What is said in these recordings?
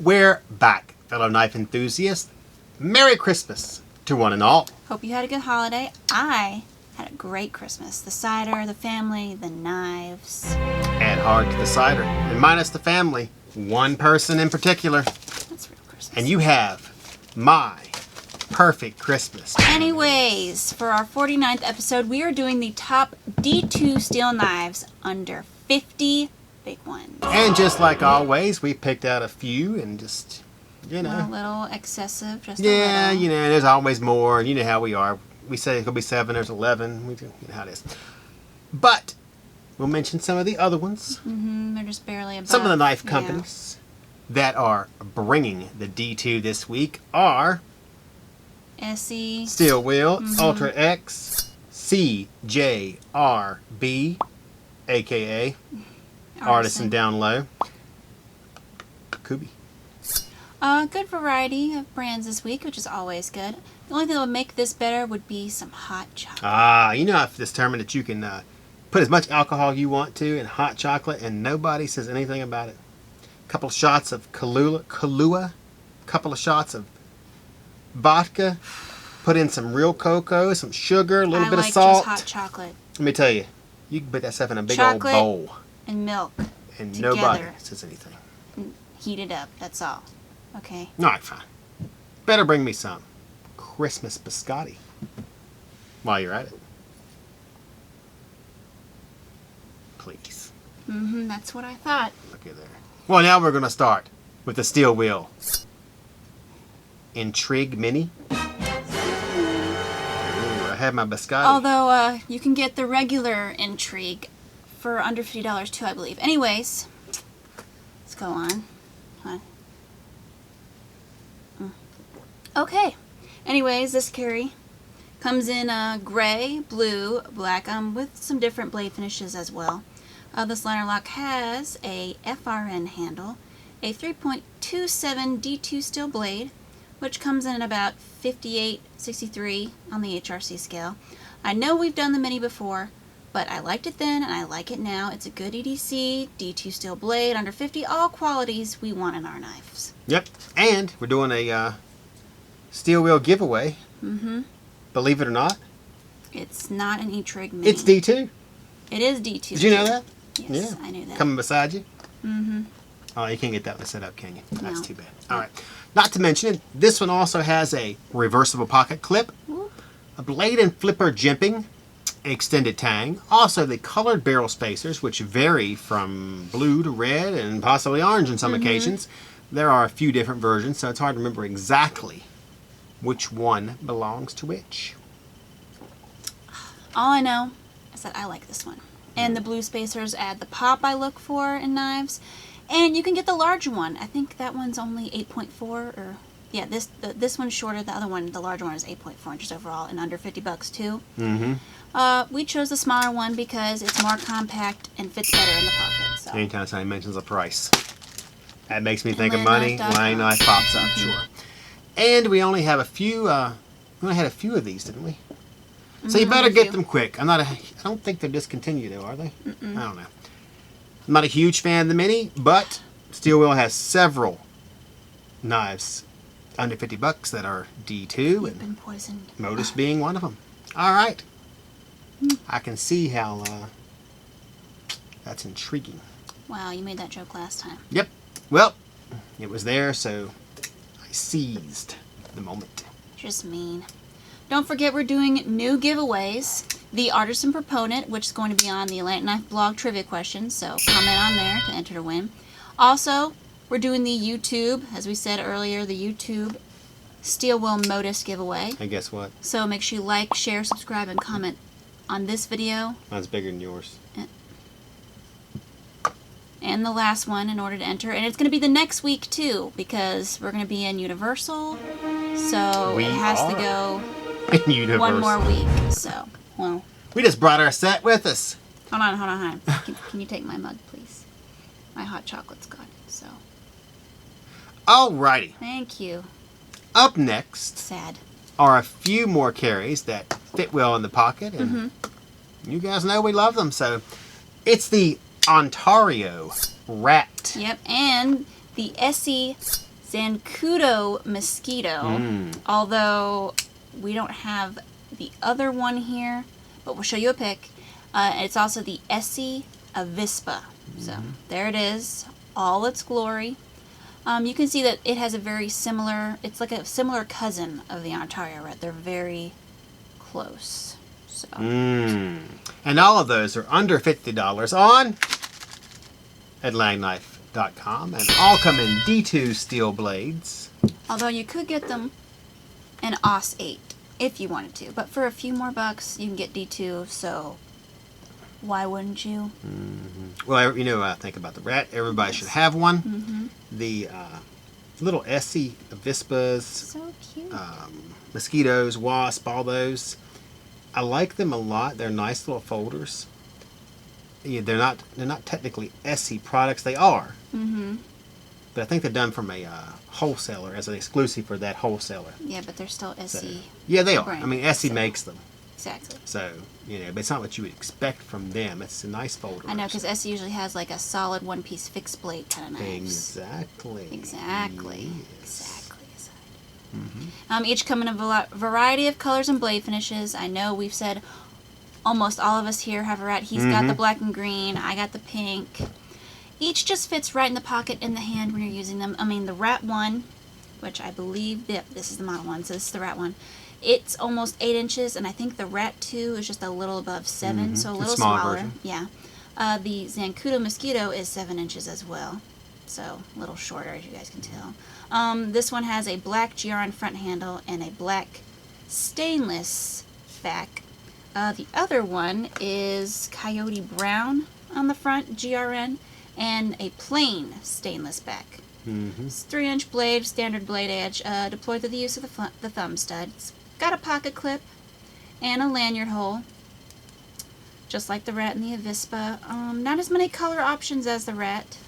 We're back, fellow knife enthusiasts. Merry Christmas to one and all. Hope you had a good holiday. I had a great Christmas. The cider, the family, the knives. Add hard to the cider. And minus the family, one person in particular. That's real Christmas. And you have my perfect Christmas. Anyways, for our 49th episode, we are doing the top D2 steel knives under 50 big ones. And just like always, we picked out a few and just, you know. A little excessive, just yeah, a little. you know, there's always more. And you know how we are. We say it could be 7, there's 11. You know how it is. But we'll mention some of the other ones. They're just barely above. Some of the knife companies that are bringing the D2 this week are ESEE, Steel Wheel, Ultra X, CJRB, aka Artisan Down Low, Kubey. Good variety of brands this week, which is always good. The only thing that would make this better would be some hot chocolate. You know I've determined that you can put as much alcohol you want to in hot chocolate and nobody says anything about it. A couple of shots of Kahlua, couple of shots of vodka, put in some real cocoa, some sugar, a little bit of salt. I like just hot chocolate. Let me tell you, you can put that stuff in a big Chocolate old bowl. And milk And together. nobody says anything. Heat it up, that's all. Okay. Alright, fine. Better bring me some Christmas biscotti while you're at it. Please. That's what I thought. Look at there. Well, now we're going to start with the Steel Wheel Intrigue Mini. Ooh, I have my biscotti. Although, you can get the regular Intrigue for under $50 too, I believe. Anyways, let's go on. Okay. Anyways, this carry comes in gray, blue, black, with some different blade finishes as well. This liner lock has a FRN handle, a 3.27 D2 steel blade, which comes in at about 58.63 on the HRC scale. I know we've done the mini before, but I liked it then and I like it now. It's a good EDC, D2 steel blade, under 50, all qualities we want in our knives. Yep. And we're doing a Steel Wheel giveaway. Believe it or not. It's not an Intrigue mini. It's D2. It is D2. Did you know that? Yes, I knew that. Coming beside you? Oh, you can't get that one set up, can you? That's No. too bad. All right. Not to mention it, this one also has a reversible pocket clip, a blade and flipper jimping, extended tang, also the colored barrel spacers, which vary from blue to red and possibly orange on some occasions. There are a few different versions, so it's hard to remember exactly which one belongs to which. All I know is that I like this one. And the blue spacers add the pop I look for in knives. And you can get the larger one. I think that one's only 8.4 or... Yeah, this one's shorter. The other one, the larger one, is 8.4 inches overall and under $50 too. We chose the smaller one because it's more compact and fits better in the pocket. So. Anytime somebody mentions a price, that makes me think of money. Lang Knife pops up, sure. And we only have a few. We only had a few of these, didn't we? So you better get them quick. I don't think they're discontinued though, are they? I don't know. I'm not a huge fan of the mini, but Steel Wheel has several knives under $50 that are D2, and been poisoned. Modus being one of them. All right. I can see how that's intriguing. Wow, you made that joke last time. Yep. Well, it was there, so I seized the moment. Just mean. Don't forget we're doing new giveaways. The Artisan Proponent, which is going to be on the Atlantic Knife blog trivia questions, so comment on there to enter to win. Also, we're doing the YouTube, as we said earlier, the YouTube Steel Wheel Modus giveaway. And guess what? So make sure you like, share, subscribe, and comment on this video. Mine's bigger than yours. And the last one in order to enter. And it's going to be the next week, too, because we're going to be in Universal. So it has to go Universal. one more week. So, well. We just brought our set with us. Hold on. Can you take my mug, please? My hot chocolate's gone, so. Alrighty. Thank you. Up next Sad. are a few more carries that fit well in the pocket, and you guys know we love them. So it's the Ontario Rat. Yep, and the ESEE Zancudo Mosquito, although we don't have the other one here, but we'll show you a pic. It's also the ESEE Avispa. So there it is, all its glory. You can see that it has a very similar, it's like a similar cousin of the Ontario Red. They're very close. So. And all of those are under $50 on AtlanticKnife.com, and all come in D2 steel blades. Although you could get them in AUS 8 if you wanted to, but for a few more bucks you can get D2, so why wouldn't you? Well, you know, think about the Rat. Everybody should have one. The little ESEE Avispas, So cute. mosquitoes, wasp, all those. I like them a lot. They're nice little folders. Yeah, they're not technically ESEE products. They are. But I think they're done from a wholesaler as an exclusive for that wholesaler. Yeah, but they're still ESEE. So, yeah, they are. brand, I mean, ESEE so- makes them. Exactly. So, you know, but it's not what you would expect from them. It's a nice folder. I know, because ESEE usually has like a solid one-piece fixed blade kind of knives. Exactly. Exactly. Yes. Exactly. Each come in a variety of colors and blade finishes. I know we've said almost all of us here have a Rat. He's got the black and green. I got the pink. Each just fits right in the pocket in the hand when you're using them. I mean, the Rat one, which I believe, this is the model one, so this is the Rat one. It's almost 8 inches, and I think the Rat 2 is just a little above 7, so a little smaller smaller. version. Yeah. The Zancudo Mosquito is 7 inches as well, so a little shorter, as you guys can tell. This one has a black GRN front handle and a black stainless back. The other one is Coyote Brown on the front, GRN, and a plain stainless back. It's 3-inch blade, standard blade edge, deployed to the use of the thumb stud. It's got a pocket clip and a lanyard hole, just like the Rat and the Avispa. Not as many color options as the Rat.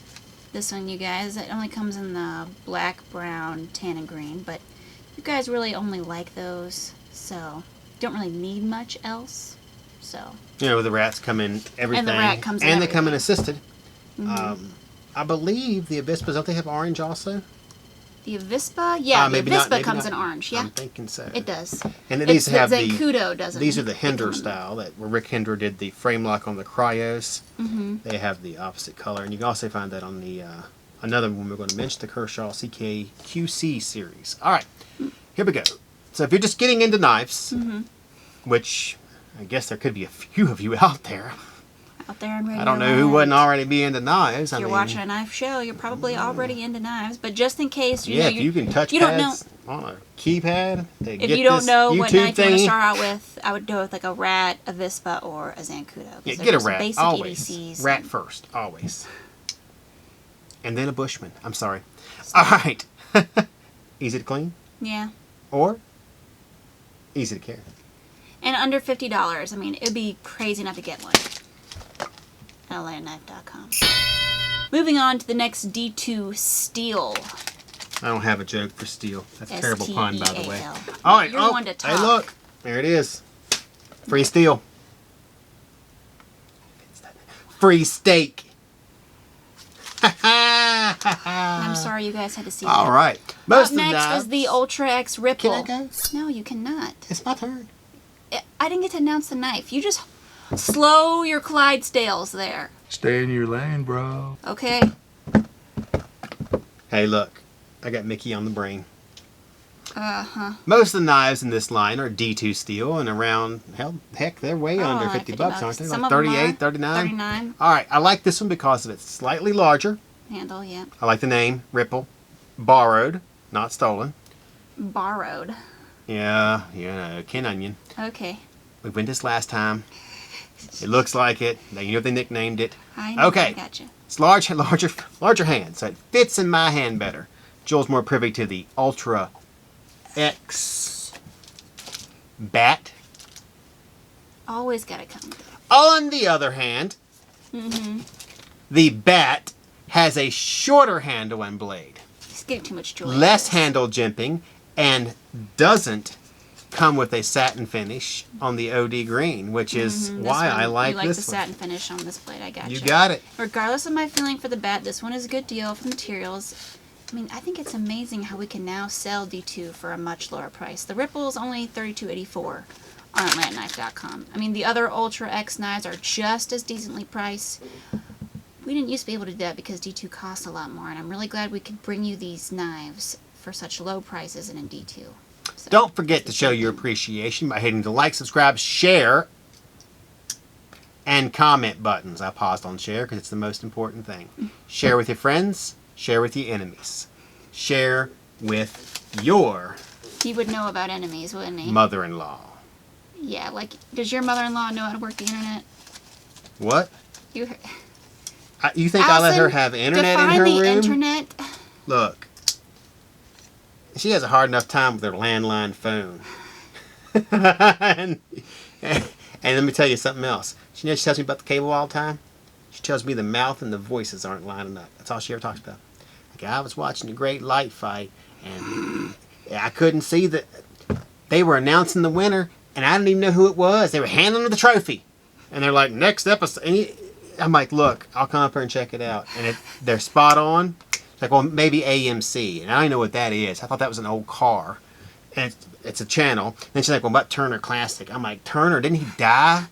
This one, you guys, it only comes in the black, brown, tan, and green, but you guys really only like those, so don't really need much else. So You know, the Rats come in everything. And the Rat comes in and they come in everything. assisted. I believe the Avispas, don't they have orange also? the Avispa, yeah, the Maybe not, Avispa maybe comes not. in orange, yeah. I'm thinking so. It does. And then these have the Zancudo doesn't. these are the They Hinder come in- style that where Rick Hinder did the frame lock on the Cryos. They have the opposite color, and you can also find that on the another one we're going to mention, the Kershaw CK QC series. All right, here we go. So if you're just getting into knives, which I guess there could be a few of you out there. Out there in Radio I don't know who Land. wouldn't already be into knives. If you're watching a knife show, you're probably already into knives. But just in case, you yeah, know, if you can touch you don't know. pads on a keypad, to If get you don't this know what YouTube knife you want to thingy, start out with, I would go with like a Rat, a Avispa, or a Zancudo. yeah, Those get a are some Rat, basic always. EDCs. Rat first, always. And then a Bushman. I'm sorry. All right. Easy to clean Yeah. or easy to carry. And under $50. I mean, it'd be crazy not to get one. AtlanticKnife.com. Moving on to the next D2 Steel. I don't have a joke for steel. That's a terrible pun, by the way. STEAL. All right. You're one to talk. Hey, look. There it is. Free steel. Free steak. I'm sorry you guys had to see All that. right. Up Most of the next knives. is the Ultra X Ripple. Can I go? No, you cannot. It's my turn. I didn't get to announce the knife. You just slow your Clydesdales there. Stay in your lane, bro. Okay? Hey, look. I got Mickey on the brain. Uh-huh. Most of the knives in this line are D2 steel and around, heck, they're way under like 50 bucks, aren't they? Some Like of them 38, are. 39? 39. All right, I like this one because of it's slightly larger. Handle, yeah. I like the name, Ripple. Borrowed, not stolen. Borrowed. Yeah, you know, Ken Onion. Okay. We went this last time. It looks like it. Now you know they nicknamed it. I know. Okay. I gotcha. It's larger hand, so it fits in my hand better. Joel's more privy to the Ultra X Bat. Always gotta come with it. On the other hand, the Bat has a shorter handle and blade, Just give too much joy. less handle jimping, and doesn't come with a satin finish on the OD green, which is why I like you like this the one. satin finish on this blade. I gotcha. You got it. Regardless of my feeling for the Bat, this one is a good deal for materials. I mean, I think it's amazing how we can now sell D2 for a much lower price. The Ripple's only $32.84 on AtlanticKnife.com. I mean, the other Ultra X knives are just as decently priced. We didn't used to be able to do that because D2 costs a lot more, and I'm really glad we could bring you these knives for such low prices and in D2. So, don't forget to show your appreciation by hitting the like, subscribe, share, and comment buttons. I paused on share because it's the most important thing. Share with your friends. Share with your enemies. Share with your... He would know about enemies, wouldn't he? Mother-in-law. Yeah, like, does your mother-in-law know how to work the internet? What? You think I let her have internet in her room? Define the internet. Look. She has a hard enough time with her landline phone. and let me tell you something else. She tells me about the cable all the time. She tells me the mouth and the voices aren't lining up. That's all she ever talks about. Like, I was watching a great light fight, and I couldn't see that they were announcing the winner, and I didn't even know who it was. They were handing her the trophy. And they're like, next episode. And I'm like, look, I'll come up here and check it out. And they're spot on. It's like, well, maybe AMC. And I don't know what that is. I thought that was an old car. And it's a channel. And she's like, well, what Turner Classic? I'm like, Turner, didn't he die?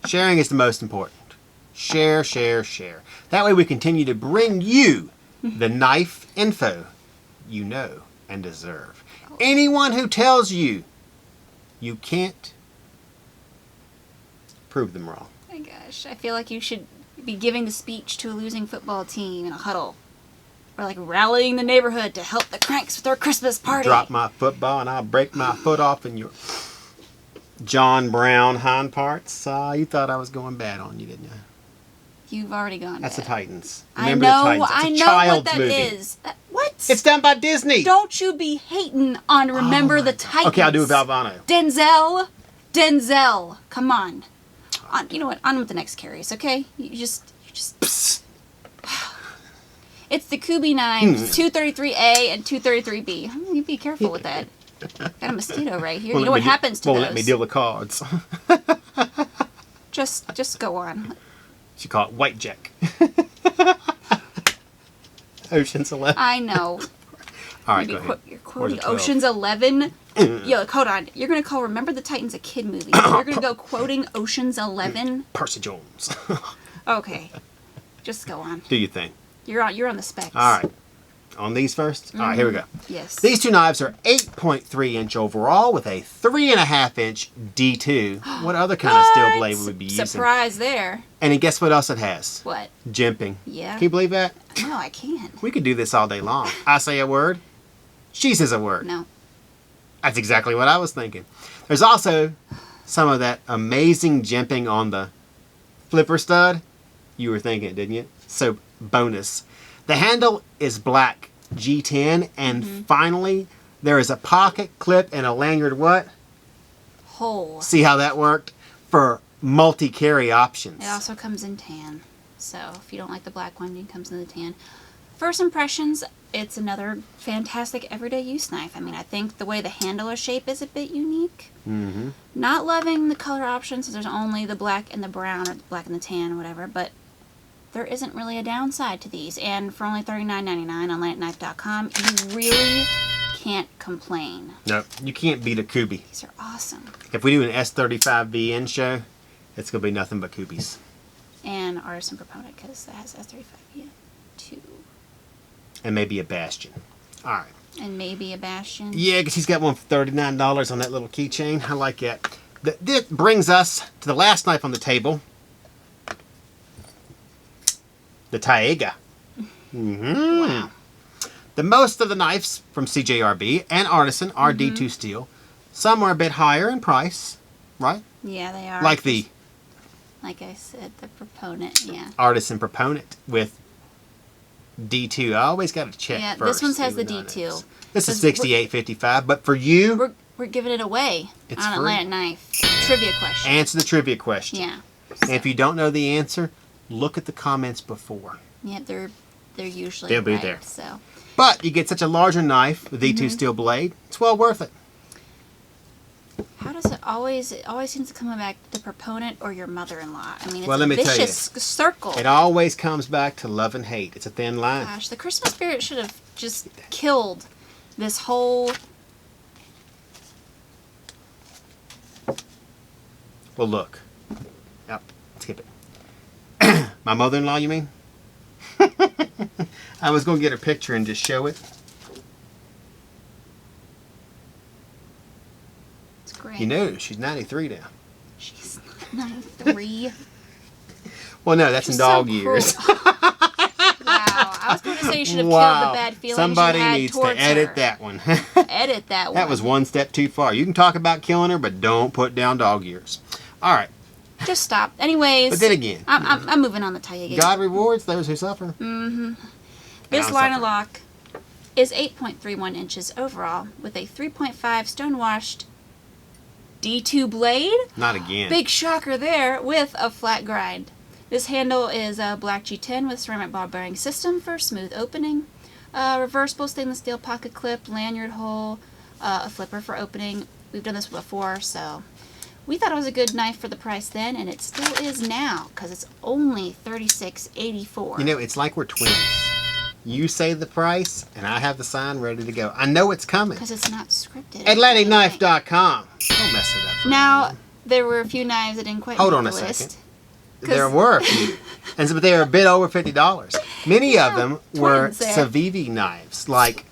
Sharing is the most important. Share, share, share. That way we continue to bring you the knife info you know and deserve. Anyone who tells you you can't, prove them wrong. Oh my gosh, I feel like you should be giving the speech to a losing football team in a huddle. Or like rallying the neighborhood to help the cranks with their Christmas party. Drop my football and I'll break my foot off in your John Brown hind parts. You thought I was going bad on you, didn't you? You've already gone That's bad. the Titans. I Remember know, the Titans. It's I a know child's what that movie. is. What? It's done by Disney. Don't you be hating on Remember the Titans. Okay, I'll do a Valvano. Denzel. Come on. You know what? On with the next carries, okay? You just. Psst. It's the Kubey Knives, 233A and 233B. You be careful with that. Got a mosquito right here. You know what happens to those? Won't let me deal the cards. Just go on. She called it White Jack. Ocean's 11. I know. All right, go ahead. You're quoting Ocean's 11. Yo, like, hold on. You're going to call Remember the Titans a kid movie. You're going to go quoting Ocean's 11? Percy Jones. Okay. Just go on. Do your thing. You're on the specs. All right. On these first? All right, here we go. Yes. These two knives are 8.3 inch overall with a 3.5 inch D2. What other kind of steel blade would we be using? Surprise there. And then guess what else it has? What? Jimping. Yeah. Can you believe that? No, I can't. We could do this all day long. I say a word. She says a word. No. That's exactly what I was thinking. There's also some of that amazing jimping on the flipper stud. You were thinking it, didn't you? So, bonus. The handle is black G10, and finally, there is a pocket clip and a lanyard what? Hole. See how that worked? For multi-carry options. It also comes in tan. So, if you don't like the black one, it comes in the tan. First impressions, it's another fantastic everyday use knife. I mean, I think the way the handle shape is a bit unique. Mm-hmm. Not loving the color options, so there's only the black and the brown, or the black and the tan, or whatever, but there isn't really a downside to these. And for only $39.99 on AtlanticKnife.com, you really can't complain. No, you can't beat a Kubey. These are awesome. If we do an S35VN show, it's going to be nothing but Kubeys. And Artisan Proponent, because that has S35 too. And maybe a Bastion. All right. And maybe a Bastion. Yeah, because he's got one for $39 on that little keychain. I like that. This brings us to the last knife on the table. The Taiga. Wow. The most of the knives from CJRB and Artisan are D2 steel. Some are a bit higher in price, right? Yeah, they are. Like the... Like I said, the Proponent, yeah. Artisan Proponent with D2. I always got to check Yeah, first. this one has the even though D2. This is $68.55, but for you... We're giving it away It's on free. Atlantic Knife. Trivia question. Answer the trivia question. Yeah. And if you don't know the answer, look at the comments before. Yeah, they're usually They'll be right, there. So. But you get such a larger knife with D2 steel blade, it's well worth it. How does it always seems to come back to Proponent or your mother-in-law. I mean, it's Well, let a me tell you, vicious circle. It always comes back to love and hate. It's a thin line. Gosh, the Christmas spirit should have just killed this whole... Well, look. Yep, skip it. My mother-in-law, you mean? I was going to get her picture and just show it. It's great. You know, she's 93 now. She's 93. Well, no, that's She's in dog so years. Wow. I was going to say you should have killed the bad feelings Somebody you had needs to towards edit her. that one. Edit that one. That was one step too far. You can talk about killing her, but don't put down dog years. All right. Just stop. Anyways. But then again. I'm moving on to tell you again. God rewards those who suffer. Mm-hmm. This liner lock is 8.31 inches overall with a 3.5 stone-washed D2 blade. Not again. Big shocker there with a flat grind. This handle is a black G10 with ceramic ball bearing system for smooth opening. Reversible stainless steel pocket clip, lanyard hole, a flipper for opening. We've done this before, so we thought it was a good knife for the price then, and it still is now because it's only $36.84. You know, it's like we're twins. You say the price, and I have the sign ready to go. I know it's coming. Because it's not scripted. AtlanticKnife.com. Don't mess it up. For Now, me. there were a few knives that didn't quite Hold make on the a list. second. There were a few. But they were a bit over $50. Many of them were twins there. Civivi knives, like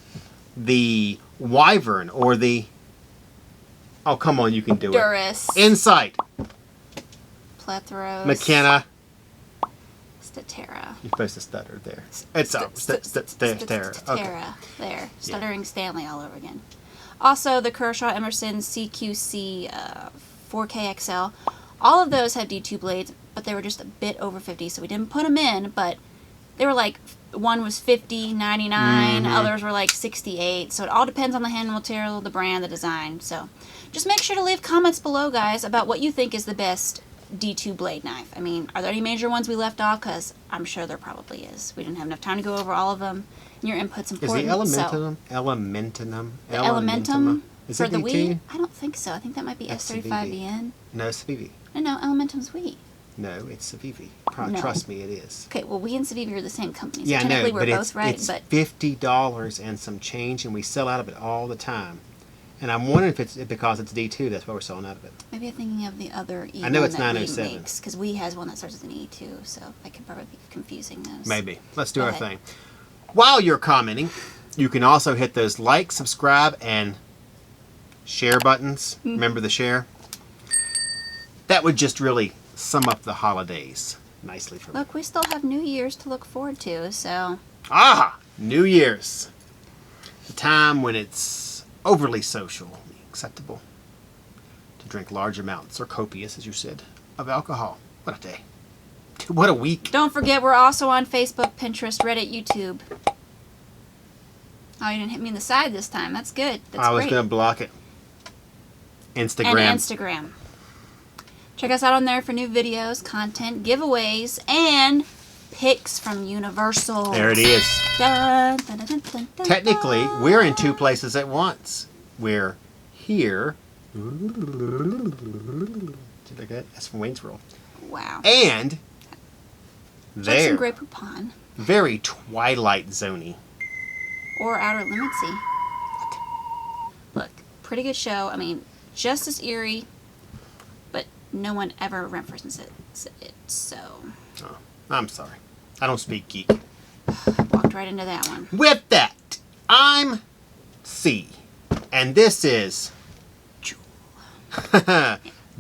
the Wyvern or the... Oh, come on, you can do Duris. it. Insight. Plethoros. McKenna. Statera. You're supposed to stutter there. It's a Statera. Okay. Statera. There. Stuttering Stanley all over again. Also, the Kershaw Emerson CQC 4K XL. All of those have D2 blades, but they were just a bit over 50, so we didn't put them in, but they were like, one was 50, 99, others were like 68, so it all depends on the handle material, the brand, the design. So just make sure to leave comments below, guys, about what you think is the best D2 blade knife. I mean, are there any major ones we left off? Because I'm sure there probably is. We didn't have enough time to go over all of them. Your input's important. Is the Elementum? Is For it the D2? Wii? I don't think so. I think that might be That's F35VN. No, it's Civivi. No, Elementum's Wii. No, it's Civivi. No. Trust me, it is. Okay, well, Wii and Civivi are the same company, so Yeah, I technically know, we're but both right, it's but $50 and some change, and we sell out of it all the time. And I'm wondering if it's because it's D2, that's why we're selling out of it. maybe I'm thinking of the other E1 I know it's that Wii 907. makes, because Wii has one that starts with an E2, so I could probably be confusing those. Maybe. Let's do Go our ahead. thing. While you're commenting, you can also hit those like, subscribe, and share buttons. Remember the share? That would just really sum up the holidays nicely for me. Look, we still have New Year's to look forward to, so Ah! New Year's. The time when it's overly social, acceptable to drink large amounts, or copious, as you said, of alcohol. What a day. What a week. don't forget we're also on Facebook, Pinterest, Reddit, YouTube. Oh, you didn't hit me in the side this time. That's good. That's I was great. going to block it. Instagram. And Instagram. Check us out on there for new videos, content, giveaways, and picks from Universal. There it is. Dun, dun, dun, dun, dun, dun, Technically, dun. we're in two places at once. We're here. That's from Wayne's World. Wow. And Jackson there. Grey Poupon. Very Twilight Zoney. Or Outer Limitsy. Look, pretty good show. I mean, just as eerie, but no one ever references it. So, Oh, I'm sorry. I don't speak geek. walked right into that one. With that, I'm C. And this is Jul.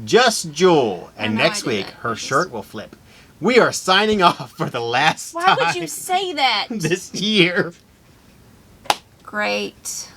Just Jul. And know I next do week, that. her shirt will flip. We are signing off for the last Why time would you say that? this year. Great.